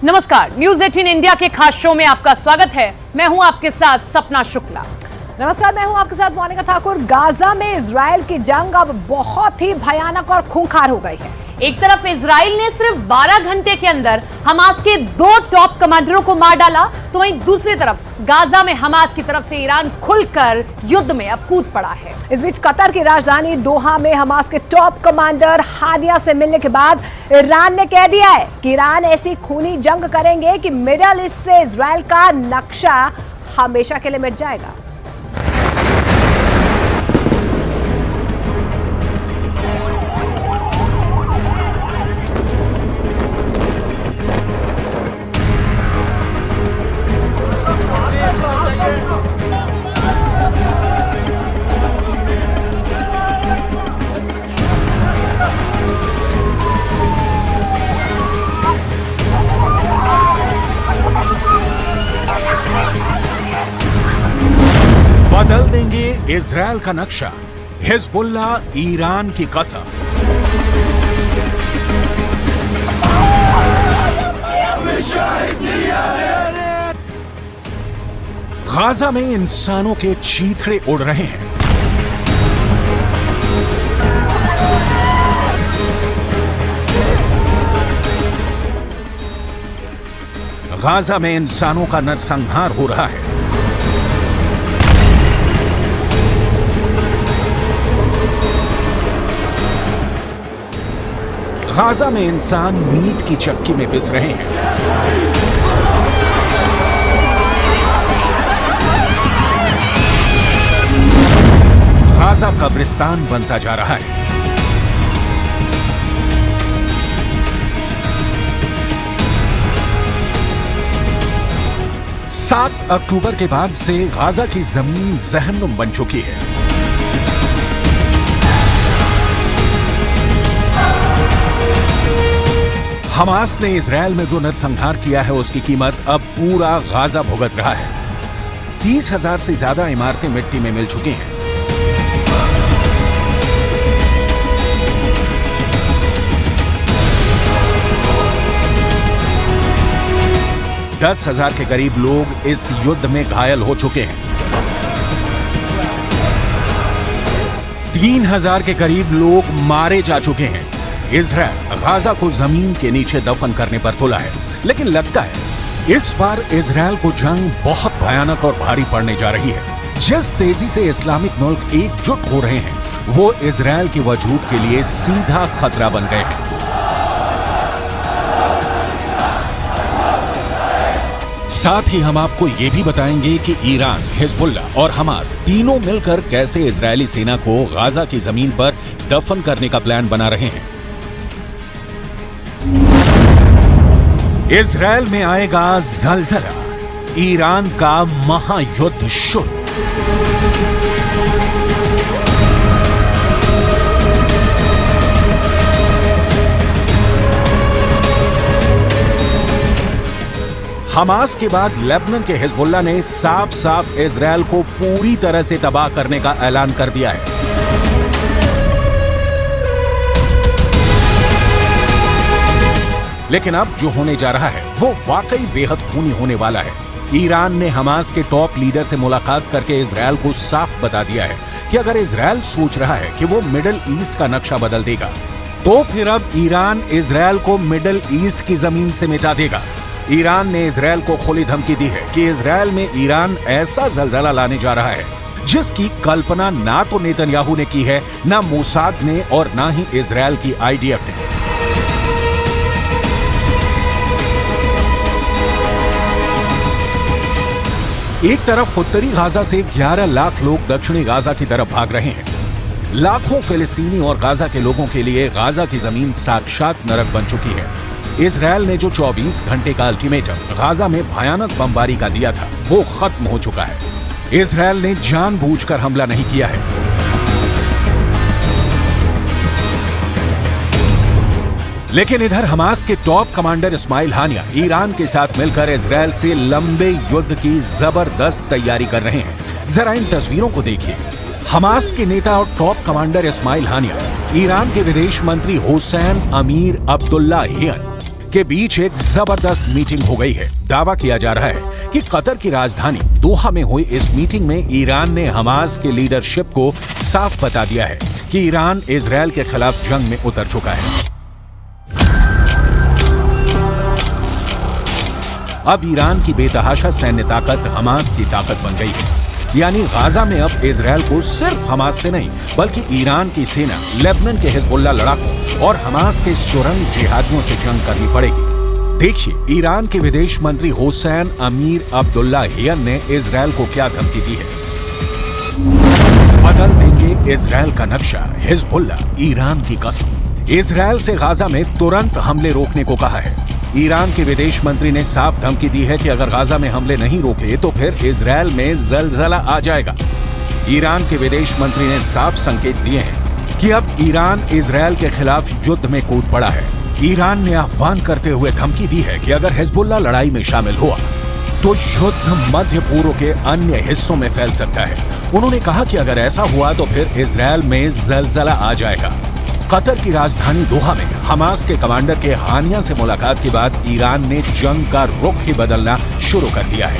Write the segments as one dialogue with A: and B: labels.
A: नमस्कार, news 18 India के खास शो में आपका स्वागत है। मैं हूं आपके साथ सपना शुक्ला।
B: नमस्कार, मैं हूं आपके साथ मोनिका ठाकुर। गाजा में इजराइल की जंग अब बहुत ही भयानक और खूंखार हो गई है।
A: एक तरफ इजराइल ने सिर्फ 12 घंटे के अंदर हमास के 2 टॉप कमांडरों को मार डाला, तो वहीं दूसरी तरफ गाजा में हमास की तरफ से ईरान खुलकर युद्ध में अब कूद पड़ा है।
B: इस बीच कतर की राजधानी दोहा में हमास के टॉप कमांडर हादिया से मिलने के बाद ईरान ने कह दिया है कि ईरान ऐसी खूनी जंग करेंगे कि मिडल ईस्ट से इजराइल का नक्शा हमेशा के लिए मिट जाएगा।
C: बदल देंगे इजराइल का नक्शा, हिजबुल्ला ईरान की कसम। गाजा में इंसानों के चीथड़े उड़ रहे हैं। गाजा में इंसानों का नरसंहार हो रहा है। गाजा में इंसान मीट की चक्की में पिस रहे हैं। गाजा कब्रिस्तान बनता जा रहा है। सात अक्टूबर के बाद से गाजा की जमीन जहन्नुम बन चुकी है। हमास ने इजराइल में जो नरसंहार किया है उसकी कीमत अब पूरा गाजा भुगत रहा है। 30,000 से ज्यादा इमारतें मिट्टी में मिल चुकी हैं। दस 10,000 के करीब लोग इस युद्ध में घायल हो चुके हैं। 3,000 के करीब लोग मारे जा चुके हैं। इजराइल गाजा को जमीन के नीचे दफन करने पर तुला है, लेकिन लगता है इस बार इजराइल को जंग बहुत भयानक और भारी पड़ने जा रही है। जिस तेजी से इस्लामिक मुल्क एकजुट हो रहे हैं, वो इजराइल के वजूद के लिए सीधा खतरा बन गए हैं। साथ ही हम आपको ये भी बताएंगे कि ईरान, हिजबुल्ला और हमास तीनों मिलकर कैसे इजरायली सेना को गाजा की जमीन पर दफन करने का प्लान बना रहे हैं। इजराइल में आएगा जलजला, ईरान का महायुद्ध शुरू। हमास के बाद लेबनान के हिजबुल्ला ने साफ साफ इजराइल को पूरी तरह से तबाह करने का ऐलान कर दिया है। लेकिन अब जो होने जा रहा है वो वाकई बेहद खूनी होने वाला है। ईरान ने हमास के टॉप लीडर से मुलाकात करके इजराइल को साफ बता दिया है कि अगर इजराइल सोच रहा है कि वो मिडिल ईस्ट का नक्शा बदल देगा, तो फिर अब ईरान इजराइल को मिडिल ईस्ट की जमीन से मिटा देगा। ईरान ने इजराइल को खुली धमकी दी है कि इजराइल में ईरान ऐसा जलजला लाने जा रहा है जिसकी कल्पना ना तो नेतन्याहू ने की है, ना मोसाद ने और ना ही इजराइल की आईडीएफ ने। एक तरफ उत्तरी गाजा से 11 लाख लोग दक्षिणी गाजा की तरफ भाग रहे हैं। लाखों फिलिस्तीनी और गाजा के लोगों के लिए गाजा की जमीन साक्षात नरक बन चुकी है। इजराइल ने जो 24 घंटे का अल्टीमेटम गाजा में भयानक बमबारी का दिया था, वो खत्म हो चुका है। इजराइल ने जानबूझकर हमला नहीं किया है। लेकिन इधर हमास के टॉप कमांडर इस्माइल हानिया ईरान के साथ मिलकर इजराइल से लंबे युद्ध की जबरदस्त तैयारी कर रहे हैं। जरा इन तस्वीरों को देखिए। हमास के नेता और टॉप कमांडर इस्माइल हानिया ईरान के विदेश मंत्री हुसैन अमीर अब्दुल्लाहियन के बीच एक जबरदस्त मीटिंग हो गई है। दावा किया जा रहा है कि कतर की राजधानी दोहा में हुई इस मीटिंग में ईरान ने हमास के लीडरशिप को साफ बता दिया है कि ईरान इजरायल के खिलाफ जंग में उतर चुका है। अब ईरान की बेतहाशा सैन्य ताकत हमास की ताकत बन गई है। यानी गाजा में अब इजरायल को सिर्फ हमास से नहीं बल्कि ईरान की सेना, लेबनान के हिजबुल्ला लड़ाकों और हमास के सुरंग जिहादियों से जंग करनी पड़ेगी। देखिए ईरान के विदेश मंत्री हुसैन अमीर अब्दुल्लाहियन ने इजरायल को क्या धमकी दी है। बदल देंगे इजरायल का नक्शा, हिजबुल्ला ईरान की कसम। इजरायल से गाजा में तुरंत हमले रोकने को कहा है। ईरान के विदेश मंत्री ने साफ धमकी दी है कि अगर गाजा में हमले नहीं रोके तो फिर इजरायल में जलजला आ जाएगा। ईरान के विदेश मंत्री ने साफ संकेत दिए हैं कि अब ईरान इजरायल के खिलाफ युद्ध में कूद पड़ा है। ईरान ने आह्वान करते हुए धमकी दी है कि अगर हिजबुल्ला लड़ाई में शामिल हुआ तो युद्ध मध्य पूर्व के अन्य हिस्सों में फैल सकता है। उन्होंने कहा कि अगर ऐसा हुआ तो फिर इजरायल में जलजला आ जाएगा। कतर की राजधानी दोहा में हमास के कमांडर के हानिया से मुलाकात के बाद ईरान ने जंग का रुख ही बदलना शुरू कर दिया है।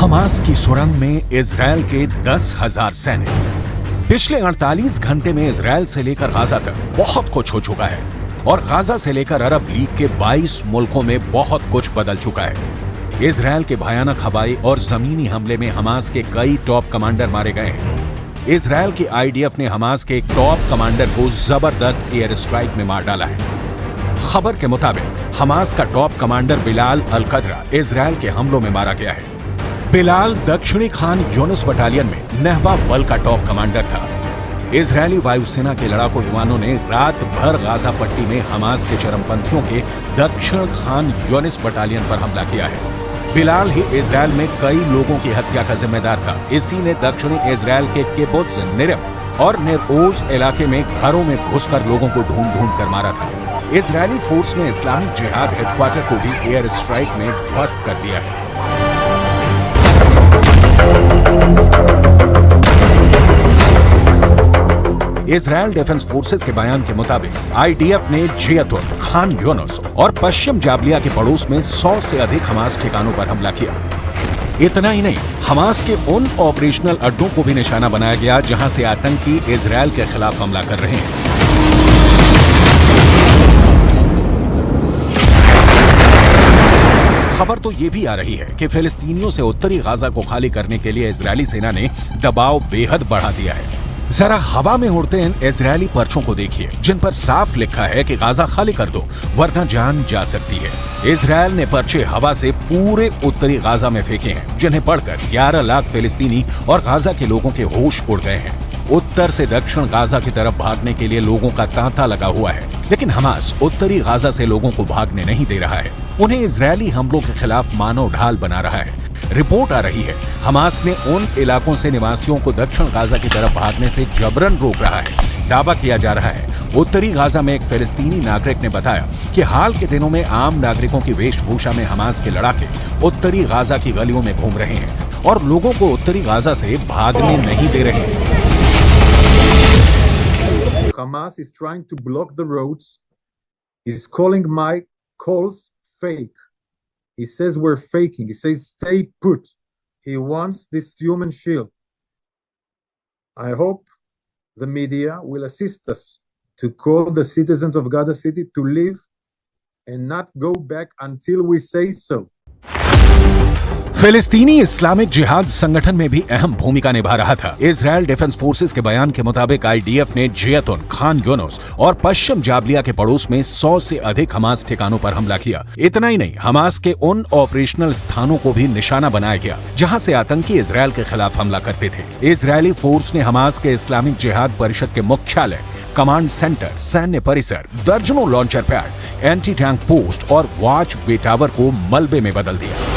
C: हमास की सुरंग में इजरायल के 10,000 सैनिक। पिछले 48 घंटे में इजरायल से लेकर गाजा तक बहुत कुछ हो चुका है और गाजा से लेकर अरब लीग के 22 मुल्कों में बहुत कुछ बदल चुका है। इजरायल के भयानक हवाई और जमीनी हमले में हमास के कई टॉप कमांडर मारे गए हैं। इजरायल की आईडीएफ ने हमास के एक टॉप कमांडर को जबरदस्त एयर स्ट्राइक में मार डाला है। खबर के मुताबिक हमास का टॉप कमांडर बिलाल अल कदरा इजरायल के हमलों में मारा गया है। बिलाल दक्षिणी खान यूनुस बटालियन में नहवा बल का टॉप कमांडर था। इजरायली वायुसेना के लड़ाकू विमानों ने रात भर गाजा पट्टी में हमास के चरमपंथियों के दक्षिण खान यूनुस बटालियन पर हमला किया है। बिलाल ही इजरायल में कई लोगों की हत्या का जिम्मेदार था। इसी ने दक्षिणी इजरायल के किबुत्ज निरम और नेर-ओज इलाके में घरों में घुसकर लोगों को ढूंढ कर मारा था। इजरायली फोर्स ने इस्लामिक जिहाद हेडक्वार्टर को भी एयर स्ट्राइक में ध्वस्त कर दिया है। इजरायल डिफेंस फोर्सेस के बयान के मुताबिक आईडीएफ ने जियतुन, खान यूनुस और पश्चिम जाबलिया के पड़ोस में 100 से अधिक हमास ठिकानों पर हमला किया। इतना ही नहीं, हमास के उन ऑपरेशनल अड्डों को भी निशाना बनाया गया जहां से आतंकी इजरायल के खिलाफ हमला कर रहे हैं। खबर तो ये भी आ रही है कि फिलिस्तीनियों से उत्तरी गाजा को खाली करने के लिए इजरायली सेना ने दबाव बेहद बढ़ा दिया है। जरा हवा में उड़ते इन इजरायली पर्चों को देखिए जिन पर साफ लिखा है कि गाजा खाली कर दो वरना जान जा सकती है। इजरायल ने पर्चे हवा से पूरे उत्तरी गाजा में फेंके हैं जिन्हें पढ़कर 11 लाख फिलिस्तीनी और गाजा के लोगों के होश उड़ गए हैं। उत्तर से दक्षिण गाजा की तरफ भागने के लिए लोगों का तांता लगा हुआ है, लेकिन हमास उत्तरी गाजा से लोगों को भागने नहीं दे रहा है। उन्हें इजरायली हमलों के खिलाफ मानव ढाल बना रहा है। रिपोर्ट आ रही है हमास ने उन इलाकों से निवासियों को दक्षिण गाजा की तरफ भागने से जबरन रोक रहा है। दावा किया जा रहा है उत्तरी गाजा में एक फिलिस्तीनी नागरिक ने बताया कि हाल के दिनों में आम नागरिकों की वेशभूषा में हमास के लड़ाके उत्तरी गाजा की गलियों में घूम रहे हैं और लोगों को उत्तरी गाजा से भागने नहीं दे रहे हैं।
D: Hamas is trying to block the roads. He's calling my calls fake. He says we're faking. He says stay put. He wants this human shield. I hope the media will assist us to call the citizens of Gaza City to leave and not go back until we say so.
C: फिलिस्तीनी Islamic जिहाद संगठन में भी अहम भूमिका निभा रहा था। इजरायल डिफेंस फोर्सेस के बयान के मुताबिक आईडीएफ ने जियतुन, खान यूनुस और पश्चिम जाबलिया के पड़ोस में 100 से अधिक हमास ठिकानों पर हमला किया। इतना ही नहीं, हमास के उन ऑपरेशनल स्थानों को भी निशाना बनाया गया जहां से आतंकी इजरायल के खिलाफ हमला करते थे। इजरायली फोर्स ने हमास के इस्लामिक जिहाद परिषद के मुख्यालय, कमांड सेंटर, सैन्य परिसर, दर्जनों launcher pad, anti tank post और वॉच वे टावर को मलबे में बदल दिया।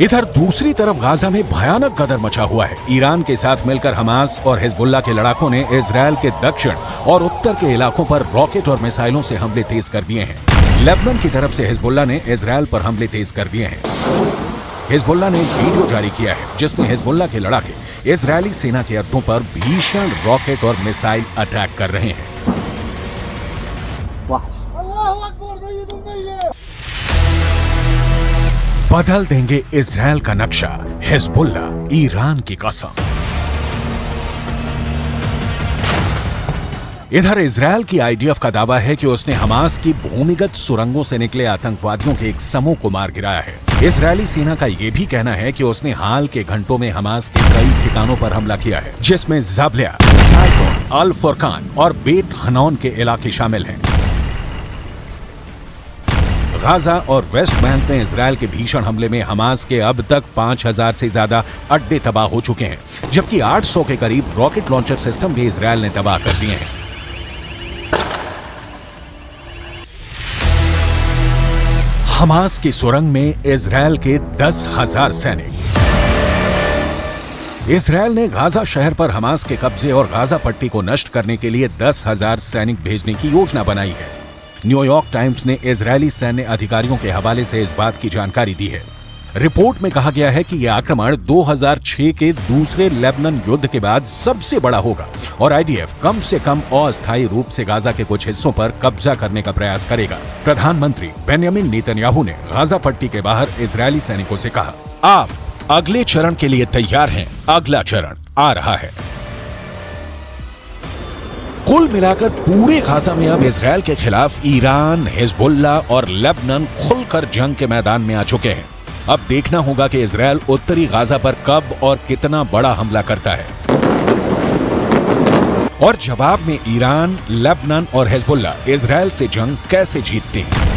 C: इधर दूसरी तरफ गाजा में भयानक गदर मचा हुआ है। ईरान के साथ मिलकर हमास और हिजबुल्लाह के लड़ाकों ने इजरायल के दक्षिण और उत्तर के इलाकों पर रॉकेट और मिसाइलों से हमले तेज कर दिए हैं। लेबनान की तरफ से हिजबुल्लाह ने इजरायल पर हमले तेज कर दिए हैं। हिजबुल्लाह ने एक वीडियो जारी किया है जिसमें हिजबुल्लाह के लड़ाके इजरायली सेना के अड्डों पर भीषण रॉकेट और मिसाइल अटैक कर रहे हैं। बदल देंगे इजरायल का नक्शा, हिजबुल्लाह ईरान की कसम। इधर इजरायल की आईडीएफ का दावा है कि उसने हमास की भूमिगत सुरंगों से निकले आतंकवादियों के एक समूह को मार गिराया है। इजरायली सेना का यह भी कहना है कि उसने हाल के घंटों में हमास के कई ठिकानों पर हमला किया है, जिसमें जाबलिया, साइकोन, अल फुरकान और बेत हनौन के इलाके शामिल हैं। गाजा और वेस्ट बैंक में इजरायल के भीषण हमले में हमास के अब तक 5000 से ज्यादा अड्डे तबाह हो चुके हैं, जबकि 800 के करीब रॉकेट लॉन्चर सिस्टम भी इजरायल ने तबाह कर दिए हैं। हमास की सुरंग में इजरायल के 10,000 सैनिक। इजरायल ने गाजा शहर पर हमास के कब्जे और गाजा पट्टी को नष्ट करने के लिए 10,000 सैनिक भेजने की योजना बनाई है। न्यूयॉर्क टाइम्स ने इजरायली सैन्य अधिकारियों के हवाले से इस बात की जानकारी दी है। रिपोर्ट में कहा गया है कि यह आक्रमण 2006 के दूसरे लेबनान युद्ध के बाद सबसे बड़ा होगा और आईडीएफ कम से कम अस्थायी रूप से गाजा के कुछ हिस्सों पर कब्जा करने का प्रयास करेगा। प्रधानमंत्री बेंयामिन नेतन्याहू ने गाजा पट्टी के बाहर इजरायली सैनिकों से कहा, आप अगले चरण के लिए तैयार हैं, अगला चरण आ रहा है। कुल मिलाकर पूरे गाजा में अब इजरायल के खिलाफ ईरान, हिजबुल्लाह और लेबनान खुलकर जंग के मैदान में आ चुके हैं। अब देखना होगा कि इजरायल उत्तरी गाजा पर कब और कितना बड़ा हमला करता है और जवाब में ईरान, लेबनान और हिजबुल्लाह इजरायल से जंग कैसे जीतते हैं।